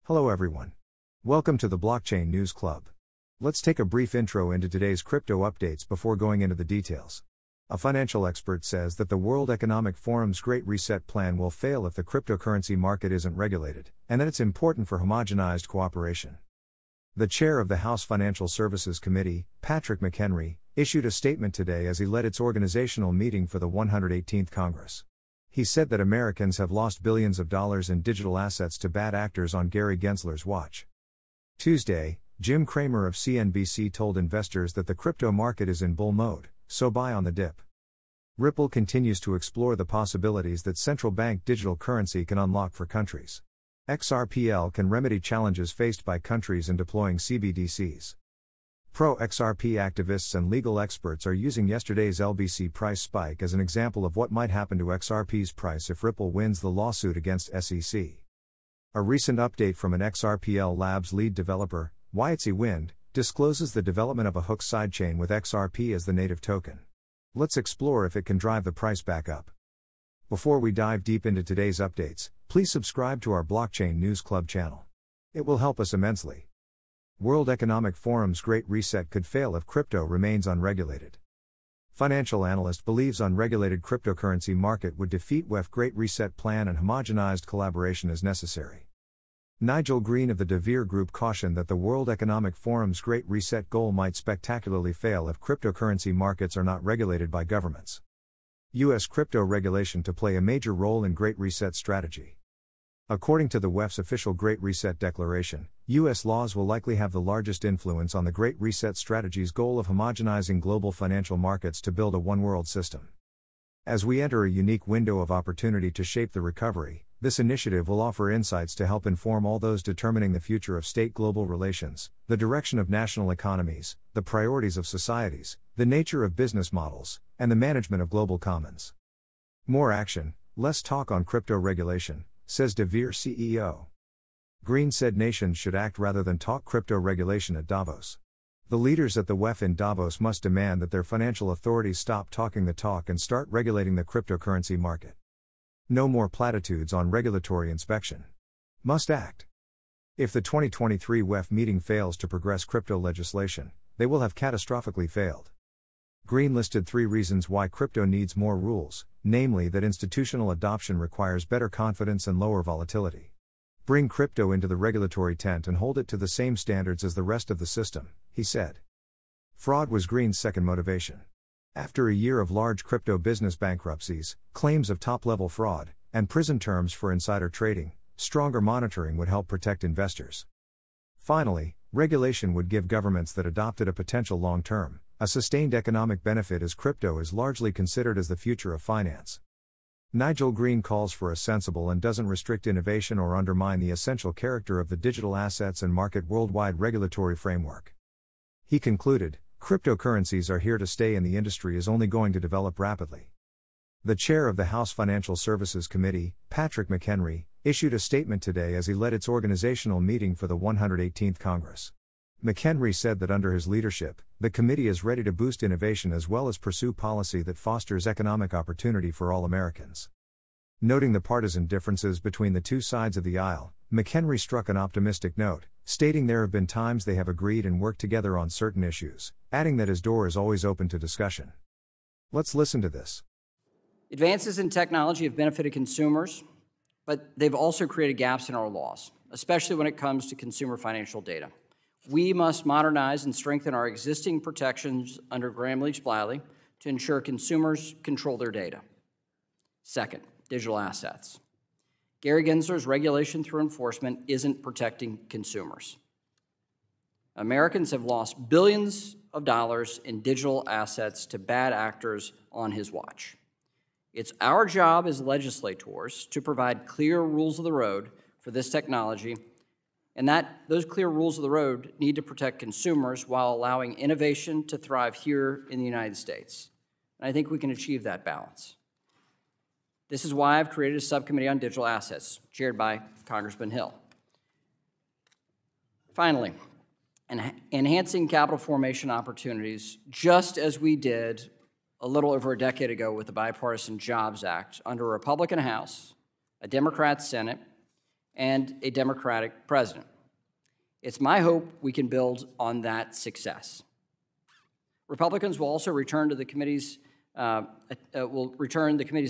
Hello everyone. Welcome to the Blockchain News Club. Let's take a brief intro into today's crypto updates before going into the details. A financial expert says that the World Economic Forum's Great Reset plan will fail if the cryptocurrency market isn't regulated, and that it's important for homogenized cooperation. The chair of the House Financial Services Committee, Patrick McHenry, issued a statement today as he led its organizational meeting for the 118th Congress. He said that Americans have lost billions of dollars in digital assets to bad actors on Gary Gensler's watch. Tuesday, Cramer of CNBC told investors that the crypto market is in bull mode, so buy on the dip. Ripple continues to explore the possibilities that central bank digital currency can unlock for countries. XRPL can remedy challenges faced by countries in deploying CBDCs. Pro-XRP activists and legal experts are using yesterday's LBC price spike as an example of what might happen to XRP's price if Ripple wins the lawsuit against SEC. A recent update from an XRPL Labs lead developer, Ytzy Wind, discloses the development of a hook sidechain with XRP as the native token. Let's explore if it can drive the price back up. Before we dive deep into today's updates, please subscribe to our Blockchain News Club channel. It will help us immensely. World Economic Forum's Great Reset could fail if crypto remains unregulated. Financial analyst believes unregulated cryptocurrency market would defeat WEF Great Reset plan and homogenized collaboration is necessary. Nigel Green of the De Vere Group cautioned that the World Economic Forum's Great Reset goal might spectacularly fail if cryptocurrency markets are not regulated by governments. U.S. crypto regulation to play a major role in Great Reset strategy. According to the WEF's official Great Reset declaration, U.S. laws will likely have the largest influence on the Great Reset strategy's goal of homogenizing global financial markets to build a one-world system. As we enter a unique window of opportunity to shape the recovery, this initiative will offer insights to help inform all those determining the future of state-global relations, the direction of national economies, the priorities of societies, the nature of business models, and the management of global commons. More action, less talk on crypto regulation, says De Vere CEO. Green said nations should act rather than talk crypto regulation at Davos. The leaders at the WEF in Davos must demand that their financial authorities stop talking the talk and start regulating the cryptocurrency market. No more platitudes on regulatory inspection. Must act. If the 2023 WEF meeting fails to progress crypto legislation, they will have catastrophically failed. Green listed 3 reasons why crypto needs more rules, namely that institutional adoption requires better confidence and lower volatility. Bring crypto into the regulatory tent and hold it to the same standards as the rest of the system, he said. Fraud was Green's second motivation. After a year of large crypto business bankruptcies, claims of top-level fraud, and prison terms for insider trading, stronger monitoring would help protect investors. Finally, regulation would give governments that adopted a potential long-term, a sustained economic benefit as crypto is largely considered as the future of finance. Nigel Green calls for a sensible and doesn't restrict innovation or undermine the essential character of the digital assets and market worldwide regulatory framework. He concluded, cryptocurrencies are here to stay and the industry is only going to develop rapidly. The chair of the House Financial Services Committee, Patrick McHenry, issued a statement today as he led its organizational meeting for the 118th Congress. McHenry said that under his leadership, the committee is ready to boost innovation as well as pursue policy that fosters economic opportunity for all Americans. Noting the partisan differences between the two sides of the aisle, McHenry struck an optimistic note, stating there have been times they have agreed and worked together on certain issues, adding that his door is always open to discussion. Let's listen to this. Advances in technology have benefited consumers, but they've also created gaps in our laws, especially when it comes to consumer financial data. We must modernize and strengthen our existing protections under Gramm-Leach-Bliley to ensure consumers control their data. Second, digital assets. Gary Gensler's regulation through enforcement isn't protecting consumers. Americans have lost billions of dollars in digital assets to bad actors on his watch. It's our job as legislators to provide clear rules of the road for this technology, and those clear rules of the road need to protect consumers while allowing innovation to thrive here in the United States. And I think we can achieve that balance. This is why I've created a subcommittee on digital assets, chaired by Congressman Hill. Finally, enhancing capital formation opportunities, just as we did a little over a decade ago with the Bipartisan Jobs Act under a Republican House, a Democrat Senate, and a Democratic president. It's my hope we can build on that success. Republicans will also return the committee's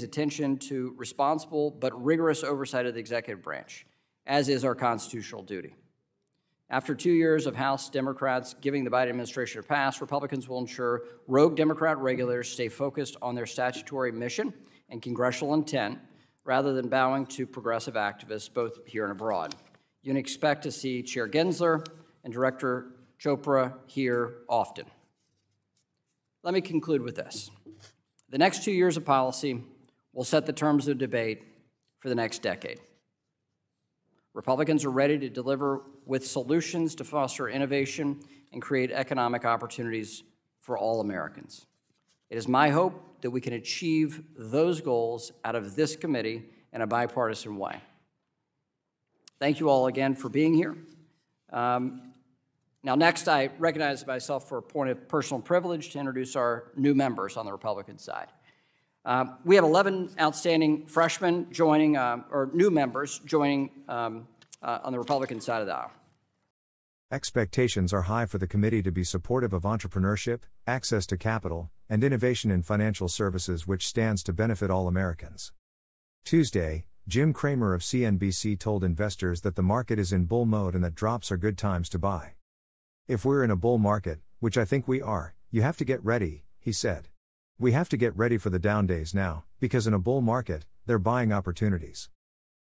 attention to responsible but rigorous oversight of the executive branch, as is our constitutional duty. After 2 years of House Democrats giving the Biden administration a pass, Republicans will ensure rogue Democrat regulators stay focused on their statutory mission and congressional intent rather than bowing to progressive activists both here and abroad. You can expect to see Chair Gensler and Director Chopra here often. Let me conclude with this. The next 2 years of policy will set the terms of debate for the next decade. Republicans are ready to deliver with solutions to foster innovation and create economic opportunities for all Americans. It is my hope that we can achieve those goals out of this committee in a bipartisan way. Thank you all again for being here. Now, next, I recognize myself for a point of personal privilege to introduce our new members on the Republican side. We have 11 outstanding freshmen joining, or new members joining on the Republican side of the aisle. Expectations are high for the committee to be supportive of entrepreneurship, access to capital, and innovation in financial services, which stands to benefit all Americans. Tuesday, Jim Cramer of CNBC told investors that the market is in bull mode and that drops are good times to buy. If we're in a bull market, which I think we are, you have to get ready, he said. We have to get ready for the down days now, because in a bull market, they're buying opportunities.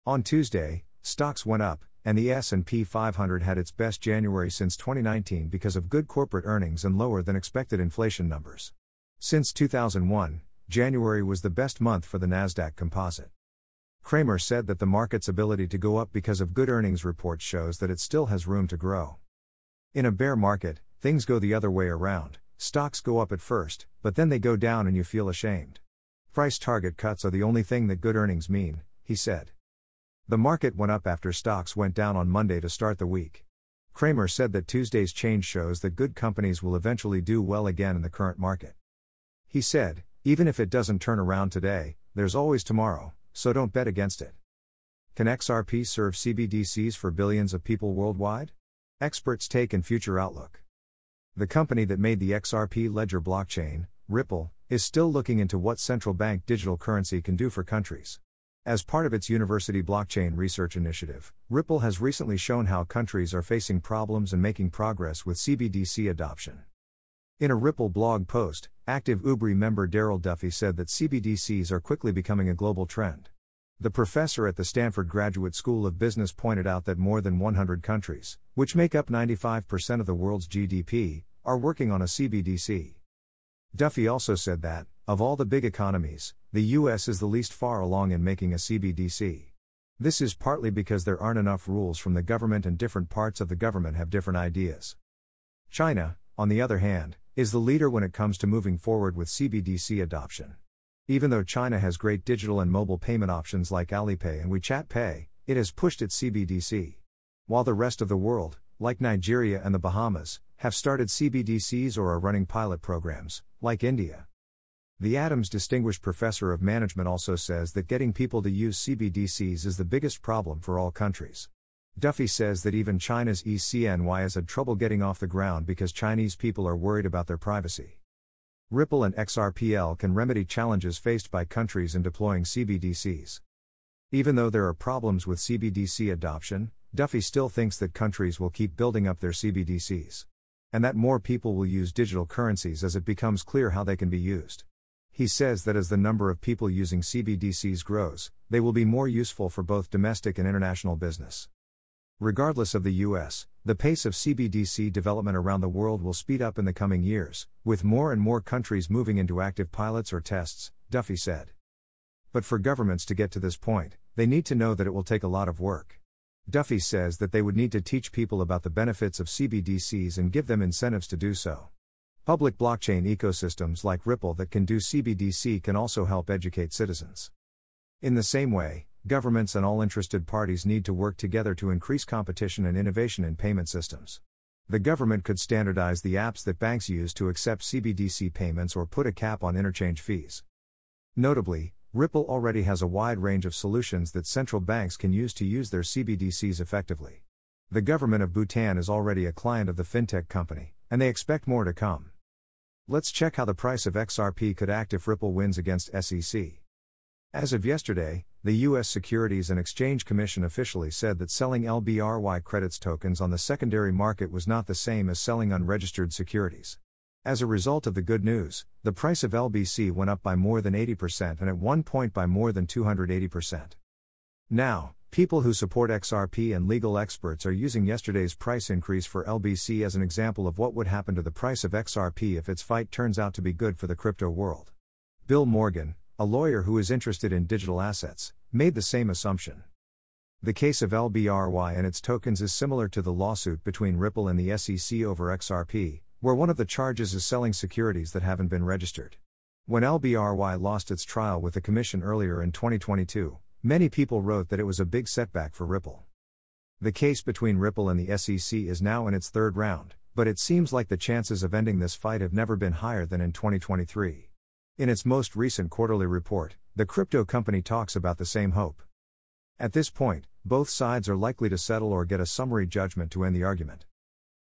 On Tuesday, stocks went up, and the S&P 500 had its best January since 2019 because of good corporate earnings and lower than expected inflation numbers. Since 2001, January was the best month for the Nasdaq Composite. Cramer said that the market's ability to go up because of good earnings reports shows that it still has room to grow. In a bear market, things go the other way around. Stocks go up at first, but then they go down and you feel ashamed. Price target cuts are the only thing that good earnings mean, he said. The market went up after stocks went down on Monday to start the week. Cramer said that Tuesday's change shows that good companies will eventually do well again in the current market. He said, even if it doesn't turn around today, there's always tomorrow, so don't bet against it. Can XRP serve CBDCs for billions of people worldwide? Experts' take and future outlook. The company that made the XRP ledger blockchain, Ripple, is still looking into what central bank digital currency can do for countries. As part of its university blockchain research initiative, Ripple has recently shown how countries are facing problems and making progress with CBDC adoption. In a Ripple blog post, active UBRI member Daryl Duffy said that CBDCs are quickly becoming a global trend. The professor at the Stanford Graduate School of Business pointed out that more than 100 countries, which make up 95% of the world's GDP, are working on a CBDC. Duffy also said that, of all the big economies, the US is the least far along in making a CBDC. This is partly because there aren't enough rules from the government and different parts of the government have different ideas. China, on the other hand, is the leader when it comes to moving forward with CBDC adoption. Even though China has great digital and mobile payment options like Alipay and WeChat Pay, it has pushed its CBDC. While the rest of the world, like Nigeria and the Bahamas, have started CBDCs or are running pilot programs, like India. The Adams Distinguished Professor of Management also says that getting people to use CBDCs is the biggest problem for all countries. Duffy says that even China's ECNY has had trouble getting off the ground because Chinese people are worried about their privacy. Ripple and XRPL can remedy challenges faced by countries in deploying CBDCs. Even though there are problems with CBDC adoption, Duffy still thinks that countries will keep building up their CBDCs. And that more people will use digital currencies as it becomes clear how they can be used. He says that as the number of people using CBDCs grows, they will be more useful for both domestic and international business. Regardless of the US, the pace of CBDC development around the world will speed up in the coming years, with more and more countries moving into active pilots or tests, Duffy said. But for governments to get to this point, they need to know that it will take a lot of work. Duffy says that they would need to teach people about the benefits of CBDCs and give them incentives to do so. Public blockchain ecosystems like Ripple that can do CBDC can also help educate citizens. In the same way, governments and all interested parties need to work together to increase competition and innovation in payment systems. The government could standardize the apps that banks use to accept CBDC payments or put a cap on interchange fees. Notably, Ripple already has a wide range of solutions that central banks can use their CBDCs effectively. The government of Bhutan is already a client of the fintech company, and they expect more to come. Let's check how the price of XRP could act if Ripple wins against SEC. As of yesterday, the U.S. Securities and Exchange Commission officially said that selling LBRY credits tokens on the secondary market was not the same as selling unregistered securities. As a result of the good news, the price of LBC went up by more than 80% and at one point by more than 280%. Now, people who support XRP and legal experts are using yesterday's price increase for LBC as an example of what would happen to the price of XRP if its fight turns out to be good for the crypto world. Bill Morgan, a lawyer who is interested in digital assets, made the same assumption. The case of LBRY and its tokens is similar to the lawsuit between Ripple and the SEC over XRP, where one of the charges is selling securities that haven't been registered. When LBRY lost its trial with the Commission earlier in 2022, many people wrote that it was a big setback for Ripple. The case between Ripple and the SEC is now in its third round, but it seems like the chances of ending this fight have never been higher than in 2023. In its most recent quarterly report, the crypto company talks about the same hope. At this point, both sides are likely to settle or get a summary judgment to end the argument.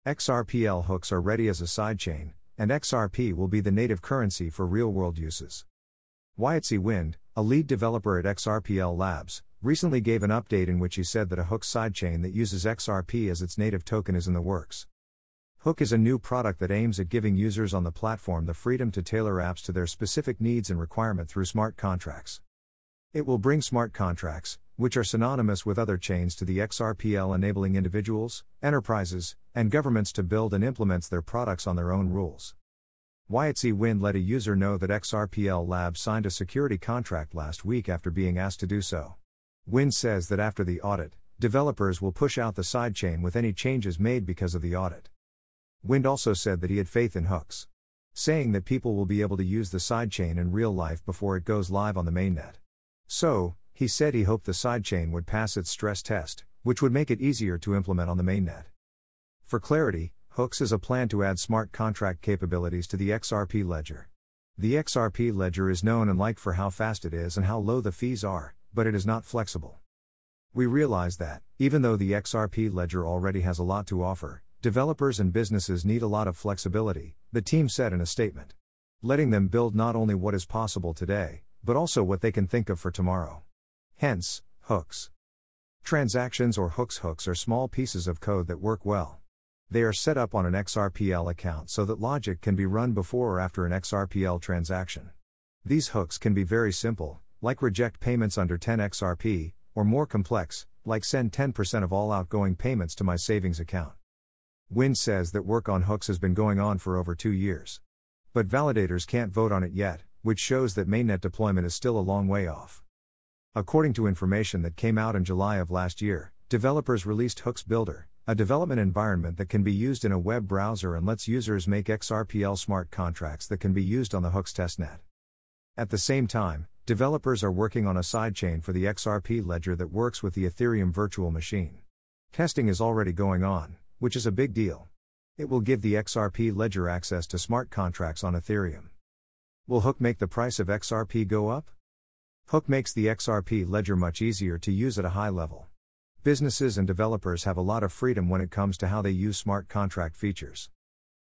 XRPL hooks are ready as a sidechain, and XRP will be the native currency for real-world uses. Wyatt Wind, a lead developer at XRPL Labs, recently gave an update in which he said that a Hook sidechain that uses XRP as its native token is in the works. Hook is a new product that aims at giving users on the platform the freedom to tailor apps to their specific needs and requirement through smart contracts. It will bring smart contracts, which are synonymous with other chains, to the XRPL, enabling individuals, enterprises, and governments to build and implement their products on their own rules. Wyatt Wind let a user know that XRPL Labs signed a security contract last week after being asked to do so. Wind says that after the audit, developers will push out the sidechain with any changes made because of the audit. Wind also said that he had faith in hooks, saying that people will be able to use the sidechain in real life before it goes live on the mainnet. So, he said he hoped the sidechain would pass its stress test, which would make it easier to implement on the mainnet. For clarity, Hooks is a plan to add smart contract capabilities to the XRP ledger. The XRP ledger is known and liked for how fast it is and how low the fees are, but it is not flexible. We realize that, even though the XRP ledger already has a lot to offer, developers and businesses need a lot of flexibility, the team said in a statement. Letting them build not only what is possible today, but also what they can think of for tomorrow. Hence, hooks. Transactions or hooks are small pieces of code that work well. They are set up on an XRPL account so that logic can be run before or after an XRPL transaction. These hooks can be very simple, like reject payments under 10 XRP, or more complex, like send 10% of all outgoing payments to my savings account. Wind says that work on hooks has been going on for over 2 years. But validators can't vote on it yet, which shows that mainnet deployment is still a long way off. According to information that came out in July of last year, developers released Hooks Builder, a development environment that can be used in a web browser and lets users make XRPL smart contracts that can be used on the Hooks testnet. At the same time, developers are working on a sidechain for the XRP ledger that works with the Ethereum virtual machine. Testing is already going on, which is a big deal. It will give the XRP ledger access to smart contracts on Ethereum. Will Hook make the price of XRP go up? Hook makes the XRP ledger much easier to use at a high level. Businesses and developers have a lot of freedom when it comes to how they use smart contract features.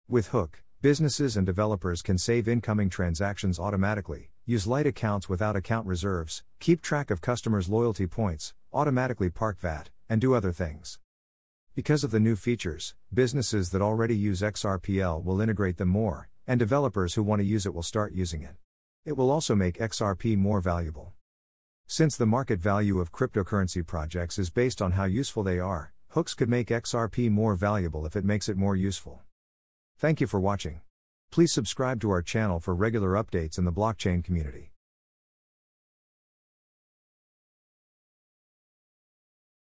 With Hook, businesses and developers can save incoming transactions automatically, use light accounts without account reserves, keep track of customers' loyalty points, automatically park VAT, and do other things. Because of the new features, businesses that already use XRPL will integrate them more, and developers who want to use it will start using it. It will also make XRP more valuable. Since the market value of cryptocurrency projects is based on how useful they are, Hooks could make XRP more valuable if it makes it more useful. Thank you for watching. Please subscribe to our channel for regular updates in the blockchain community.